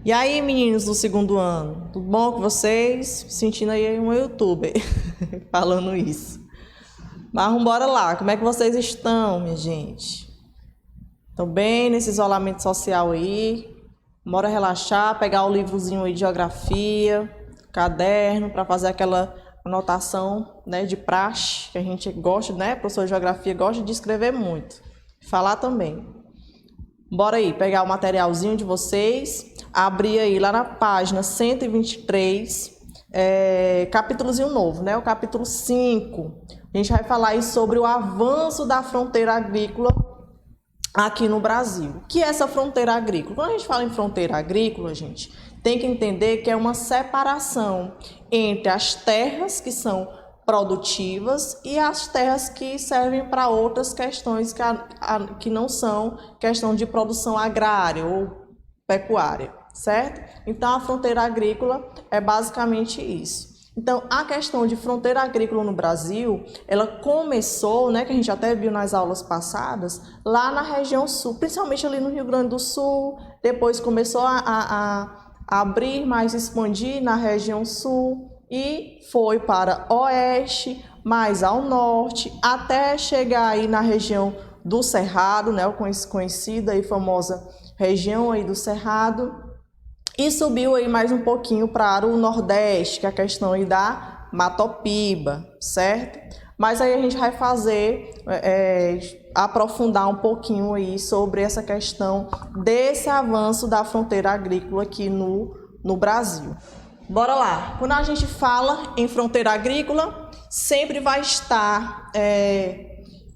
E aí, meninos do segundo ano, tudo bom com vocês? Sentindo aí um youtuber falando isso. Mas vamos embora lá, como é que vocês estão, minha gente? Estão bem nesse isolamento social aí? Bora relaxar, pegar o livrozinho aí de geografia, caderno, para fazer aquela anotação, né, de praxe, que a gente gosta, né? Professor de geografia gosta de escrever muito, falar também. Bora aí, pegar o materialzinho de vocês, abrir aí lá na página 123, capítulozinho novo, né? O capítulo 5. A gente vai falar aí sobre o avanço da fronteira agrícola aqui no Brasil. O que é essa fronteira agrícola? Quando a gente fala em fronteira agrícola, gente, tem que entender que é uma separação entre as terras que são produtivas e as terras que servem para outras questões que não são questão de produção agrária ou pecuária, certo? Então, a fronteira agrícola é basicamente isso. Então, a questão de fronteira agrícola no Brasil, ela começou, né, que a gente até viu nas aulas passadas, lá na região sul, principalmente ali no Rio Grande do Sul, depois começou a abrir, mais expandir na região sul, e foi para oeste, mais ao norte, até chegar aí na região do Cerrado, né, conhecida e famosa região aí do Cerrado, e subiu aí mais um pouquinho para o nordeste, que é a questão aí da Matopiba, certo? Mas aí a gente vai fazer, aprofundar um pouquinho aí sobre essa questão desse avanço da fronteira agrícola aqui no Brasil. Bora lá, quando a gente fala em fronteira agrícola, sempre vai estar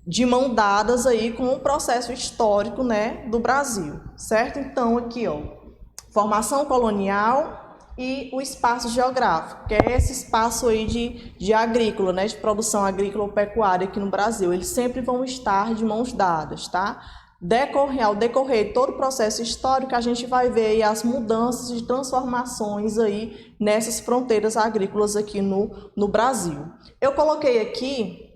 de mão dadas aí com o processo histórico, né, do Brasil, certo? Então aqui, ó, formação colonial e o espaço geográfico, que é esse espaço aí de agrícola, né, de produção agrícola ou pecuária aqui no Brasil, eles sempre vão estar de mãos dadas, tá? Ao decorrer todo o processo histórico, a gente vai ver aí as mudanças e transformações aí nessas fronteiras agrícolas aqui no Brasil. Eu coloquei aqui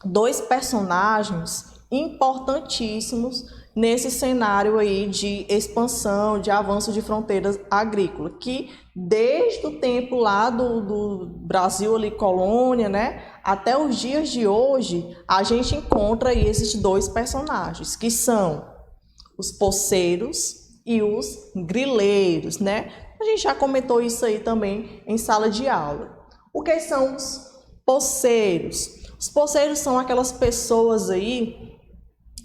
dois personagens importantíssimos nesse cenário aí de expansão, de avanço de fronteiras agrícolas, que desde o tempo lá do Brasil ali, colônia, né, até os dias de hoje, a gente encontra aí esses dois personagens, que são os poceiros e os grileiros, né? A gente já comentou isso aí também em sala de aula. O que são os poceiros? Os poceiros são aquelas pessoas aí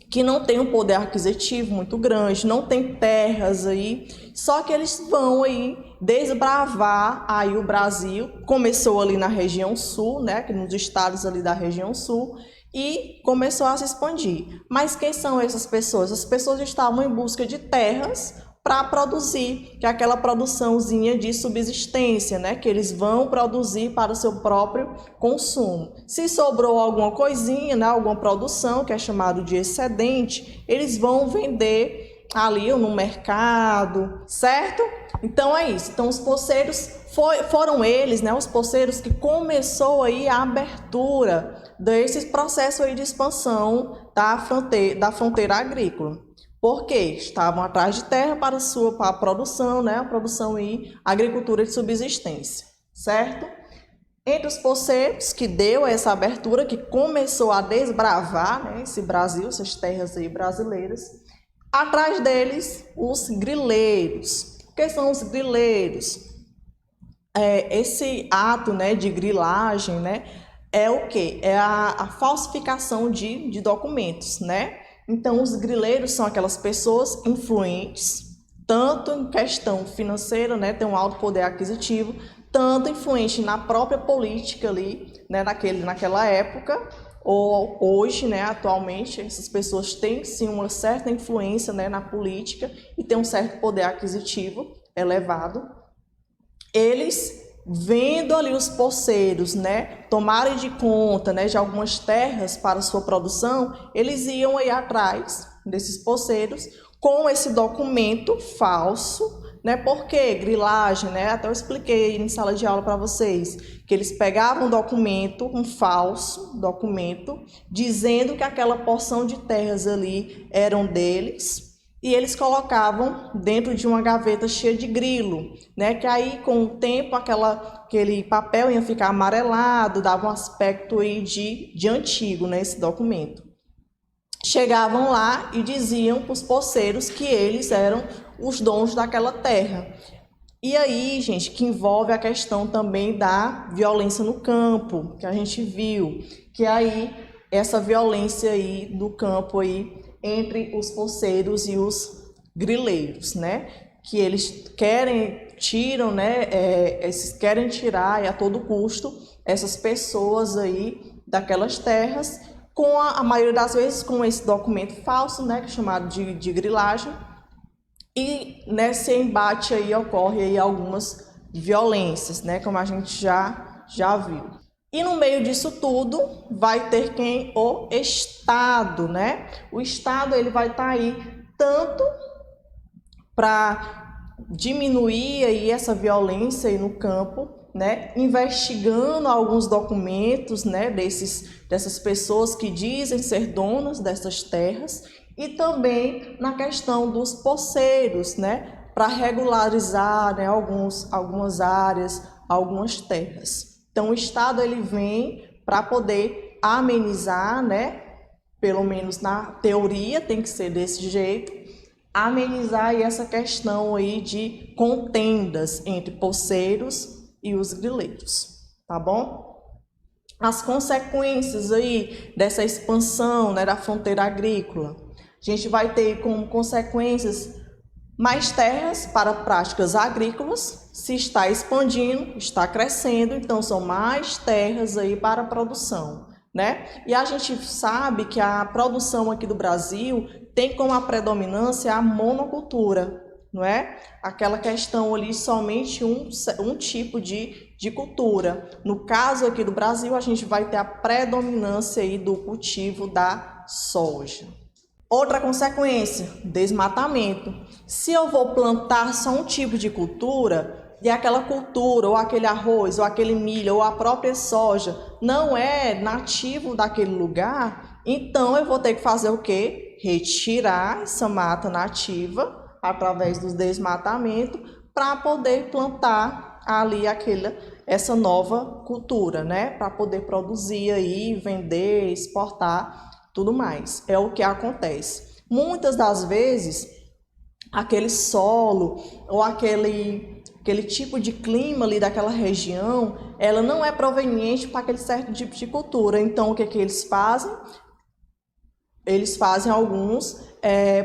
que não tem um poder aquisitivo muito grande, não tem terras aí, só que eles vão aí desbravar aí o Brasil. Começou ali na região sul, né, que nos estados ali da região sul, e começou a se expandir. Mas quem são essas pessoas? As pessoas estavam em busca de terras para produzir, que é aquela produçãozinha de subsistência, né, que eles vão produzir para o seu próprio consumo. Se sobrou alguma coisinha, né, alguma produção, que é chamado de excedente, eles vão vender ali no mercado, certo? Então é isso. Então os poceiros foram eles, né, os poceiros que começou aí a abertura desse processo aí de expansão da fronteira agrícola. Porque estavam atrás de terra para a produção, né? A produção e agricultura de subsistência, certo? Entre os poceiros, que deu essa abertura, que começou a desbravar, né, esse Brasil, essas terras aí brasileiras, atrás deles, os grileiros. O que são os grileiros? Esse ato, né, de grilagem, né, é o quê? É a falsificação de documentos, né? Então, os grileiros são aquelas pessoas influentes, tanto em questão financeira, né, tem um alto poder aquisitivo, tanto influente na própria política ali, né, naquela época, ou hoje, né, atualmente, essas pessoas têm sim uma certa influência, né, na política e têm um certo poder aquisitivo elevado. Eles, vendo ali os poceiros, né, tomarem de conta, né, de algumas terras para sua produção, eles iam aí atrás desses poceiros com esse documento falso, né? Porque grilagem, né? Até eu expliquei em sala de aula para vocês que eles pegavam um documento, um falso documento, dizendo que aquela porção de terras ali eram deles, e eles colocavam dentro de uma gaveta cheia de grilo, né? Que aí com o tempo aquele papel ia ficar amarelado, dava um aspecto aí de antigo, né, esse documento. Chegavam lá e diziam para os poceiros que eles eram os donos daquela terra. E aí, gente, que envolve a questão também da violência no campo, que a gente viu, que aí essa violência aí do campo aí entre os poceiros e os grileiros, né? Que eles tiram, né? Querem tirar a todo custo essas pessoas aí daquelas terras, com a maioria das vezes com esse documento falso, né? Que é chamado de grilagem. E nesse embate aí ocorre aí algumas violências, né? Como a gente já viu. E no meio disso tudo vai ter quem? O Estado, né? O Estado ele vai estar aí tanto para diminuir aí essa violência aí no campo, né? Investigando alguns documentos, né? Dessas pessoas que dizem ser donas dessas terras, e também na questão dos poceiros, né? Para regularizar, né? Algumas áreas, algumas terras. Então, o Estado ele vem para poder amenizar, né? Pelo menos na teoria tem que ser desse jeito, amenizar aí essa questão aí de contendas entre poceiros e os grileiros, tá bom? As consequências aí dessa expansão, né, da fronteira agrícola, a gente vai ter como consequências mais terras para práticas agrícolas, se está expandindo, está crescendo, então são mais terras aí para a produção, né? E a gente sabe que a produção aqui do Brasil tem como a predominância a monocultura, não é? Aquela questão ali, somente um tipo de cultura. No caso aqui do Brasil, a gente vai ter a predominância aí do cultivo da soja. Outra consequência, desmatamento. Se eu vou plantar só um tipo de cultura, e aquela cultura, ou aquele arroz, ou aquele milho, ou a própria soja, não é nativo daquele lugar, então eu vou ter que fazer o quê? Retirar essa mata nativa, através do desmatamento, para poder plantar ali essa nova cultura, né? Para poder produzir aí, vender, exportar, tudo mais. É o que acontece. Muitas das vezes, aquele solo ou aquele tipo de clima ali daquela região, ela não é proveniente para aquele certo tipo de cultura. Então, o que eles fazem? Eles fazem alguns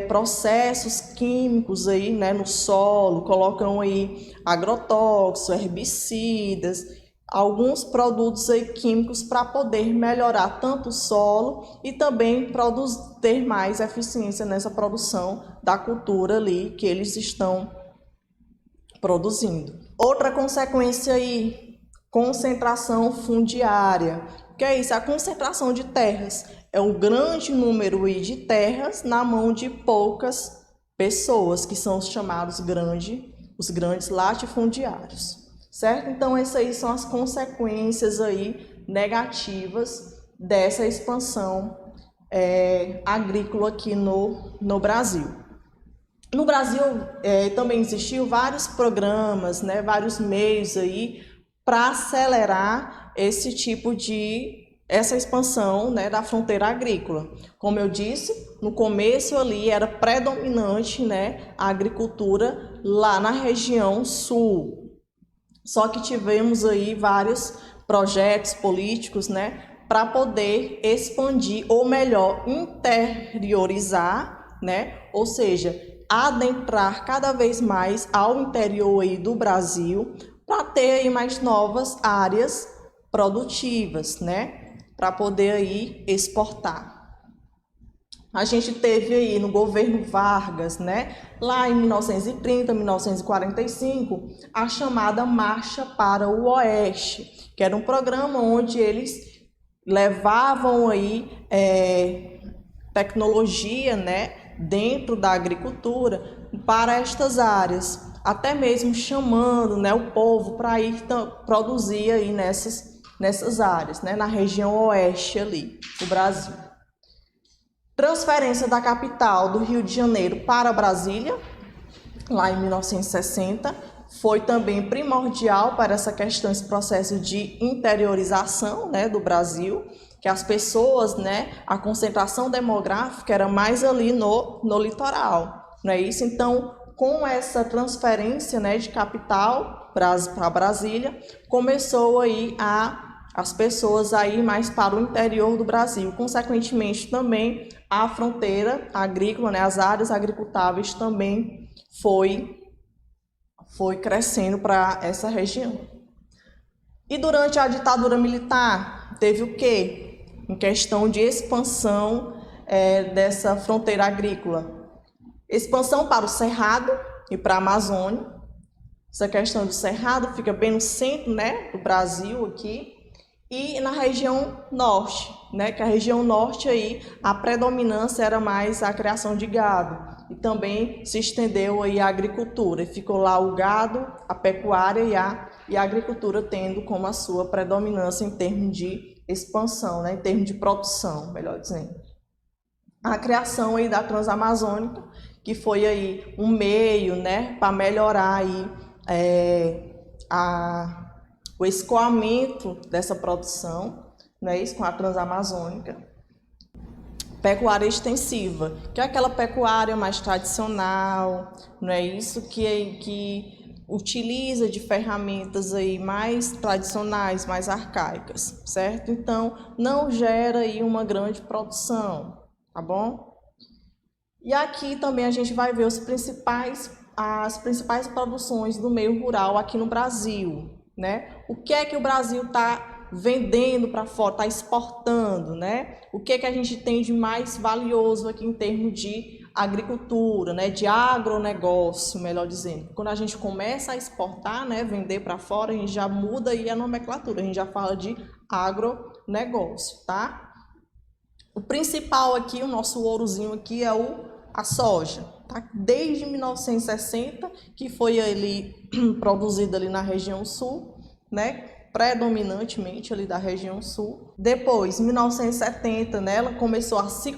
processos químicos aí, né, no solo, colocam aí agrotóxicos, herbicidas, alguns produtos aí químicos para poder melhorar tanto o solo e também ter mais eficiência nessa produção da cultura ali que eles estão produzindo. Outra consequência aí, concentração fundiária. O que é isso? A concentração de terras. É um grande número aí de terras na mão de poucas pessoas, que são os chamados os grandes latifundiários. Certo? Então, essas aí são as consequências aí negativas dessa expansão agrícola aqui no Brasil. No Brasil também existiu vários programas, né, vários meios aí para acelerar essa expansão, né, da fronteira agrícola. Como eu disse, no começo ali era predominante, né, a agricultura lá na região sul. Só que tivemos aí vários projetos políticos, né, para poder expandir, ou melhor, interiorizar, né, ou seja, adentrar cada vez mais ao interior aí do Brasil, para ter aí mais novas áreas produtivas, né, para poder aí exportar. A gente teve aí no governo Vargas, né, lá em 1930, 1945, a chamada Marcha para o Oeste, que era um programa onde eles levavam aí tecnologia, né, dentro da agricultura para estas áreas, até mesmo chamando, né, o povo para ir produzir aí nessas áreas, né, na região oeste ali do Brasil. Transferência da capital do Rio de Janeiro para Brasília, lá em 1960, foi também primordial para essa questão, esse processo de interiorização, né, do Brasil, que as pessoas, né, a concentração demográfica era mais ali no litoral, não é isso? Então, com essa transferência, né, de capital para Brasília, começou aí as pessoas a ir mais para o interior do Brasil. Consequentemente, também a fronteira agrícola, né, as áreas agricultáveis também foi crescendo para essa região. E durante a ditadura militar, teve o quê? Em questão de expansão dessa fronteira agrícola. Expansão para o Cerrado e para a Amazônia. Essa questão do Cerrado fica bem no centro, né, do Brasil aqui. E na região norte, né, que a região norte aí, a predominância era mais a criação de gado. E também se estendeu aí a agricultura. E ficou lá o gado, a pecuária e a agricultura tendo como a sua predominância em termos de expansão, né, em termos de produção, melhor dizendo. A criação aí da Transamazônica, que foi aí um meio, né, para melhorar aí o escoamento dessa produção, né, isso com a Transamazônica. Pecuária extensiva, que é aquela pecuária mais tradicional, não é isso, que utiliza de ferramentas aí mais tradicionais, mais arcaicas, certo? Então, não gera aí uma grande produção, tá bom? E aqui também a gente vai ver as principais produções do meio rural aqui no Brasil, né? O que é que o Brasil está vendendo para fora, está exportando, né? O que é que a gente tem de mais valioso aqui em termos de agricultura, né? De agronegócio, melhor dizendo. Quando a gente começa a exportar, né? Vender para fora, a gente já muda aí a nomenclatura, a gente já fala de agronegócio, tá? O principal aqui, o nosso ourozinho aqui é a soja, tá? Desde 1960, que foi ali produzida ali na região sul, né? Predominantemente ali da região sul. Depois, em 1970, né, ela começou a se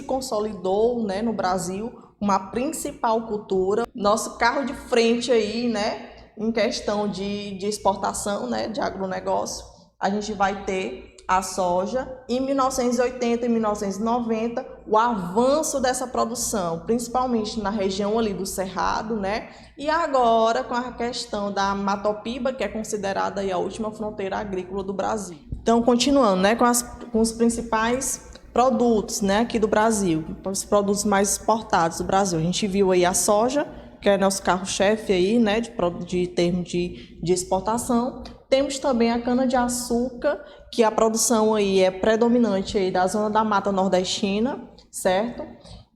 consolidou, né, no Brasil, uma principal cultura. Nosso carro de frente aí, né, em questão de exportação, né, de agronegócio, a gente vai ter a soja. Em 1980 e 1990, o avanço dessa produção, principalmente na região ali do Cerrado, né? E agora com a questão da Matopiba, que é considerada aí a última fronteira agrícola do Brasil. Então, continuando, né, com os principais produtos, né, aqui do Brasil, os produtos mais exportados do Brasil. A gente viu aí a soja, que é nosso carro-chefe aí, né, de termos de exportação. Temos também a cana-de-açúcar, que a produção aí é predominante aí da zona da Mata Nordestina, certo?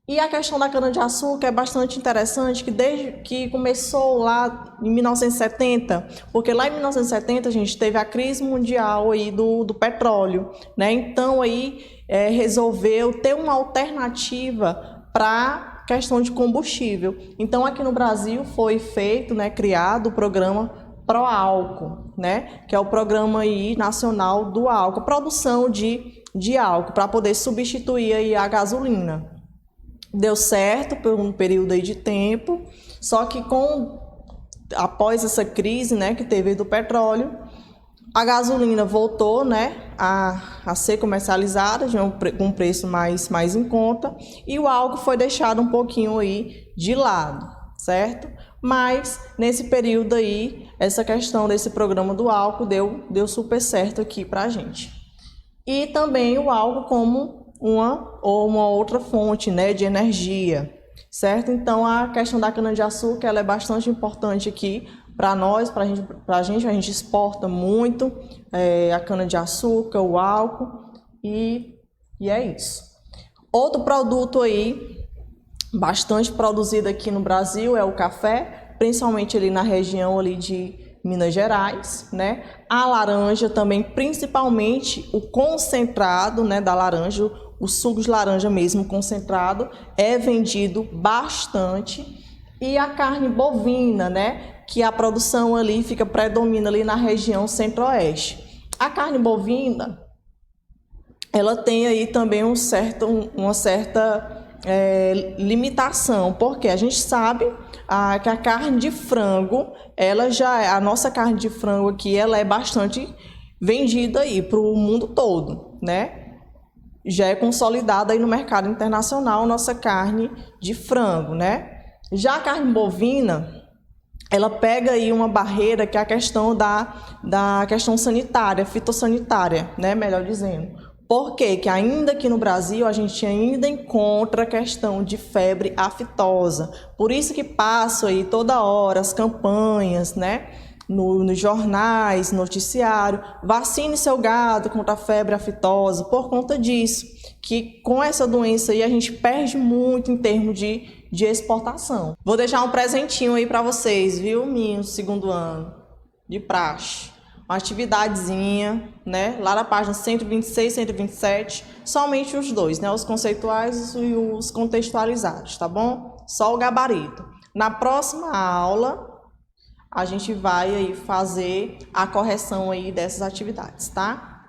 E a questão da cana-de-açúcar é bastante interessante, que desde que começou lá em 1970, porque lá em 1970 a gente teve a crise mundial aí do petróleo, né? Então aí resolveu ter uma alternativa para questão de combustível. Então aqui no Brasil foi feito, né, criado o programa Proálcool, né, que é o programa aí nacional do álcool, produção de álcool para poder substituir aí a gasolina. Deu certo por um período aí de tempo, só que após essa crise, né, que teve do petróleo, a gasolina voltou, né, a ser comercializada com um preço mais em conta, e o álcool foi deixado um pouquinho aí de lado, certo? Mas nesse período aí, essa questão desse programa do álcool deu super certo aqui pra gente. E também o álcool como uma outra fonte, né, de energia, certo? Então a questão da cana-de-açúcar ela é bastante importante aqui para nós, a gente exporta muito a cana-de-açúcar, o álcool e é isso. Outro produto aí bastante produzido aqui no Brasil é o café, principalmente ali na região ali de Minas Gerais, né? A laranja também, principalmente o concentrado, né, da laranja, o suco de laranja mesmo concentrado é vendido bastante. E a carne bovina, né, que a produção ali predomina ali na região centro-oeste. A carne bovina, ela tem aí também uma certa limitação, porque a gente sabe que a carne de frango, a nossa carne de frango aqui, ela é bastante vendida aí para o mundo todo, né? Já é consolidada aí no mercado internacional a nossa carne de frango, né? Já a carne bovina, ela pega aí uma barreira que é a questão da questão sanitária, fitossanitária, né? Melhor dizendo. Por quê? Que ainda aqui no Brasil a gente ainda encontra a questão de febre aftosa. Por isso que passam aí toda hora as campanhas, né? Nos jornais, noticiário, vacine seu gado contra a febre aftosa, por conta disso, que com essa doença aí a gente perde muito em termos de exportação. Vou deixar um presentinho aí para vocês, viu, minho, segundo ano, de praxe. Uma atividadezinha, né, lá na página 126, 127, somente os dois, né, os conceituais e os contextualizados, tá bom? Só o gabarito. Na próxima aula, a gente vai aí fazer a correção aí dessas atividades, tá?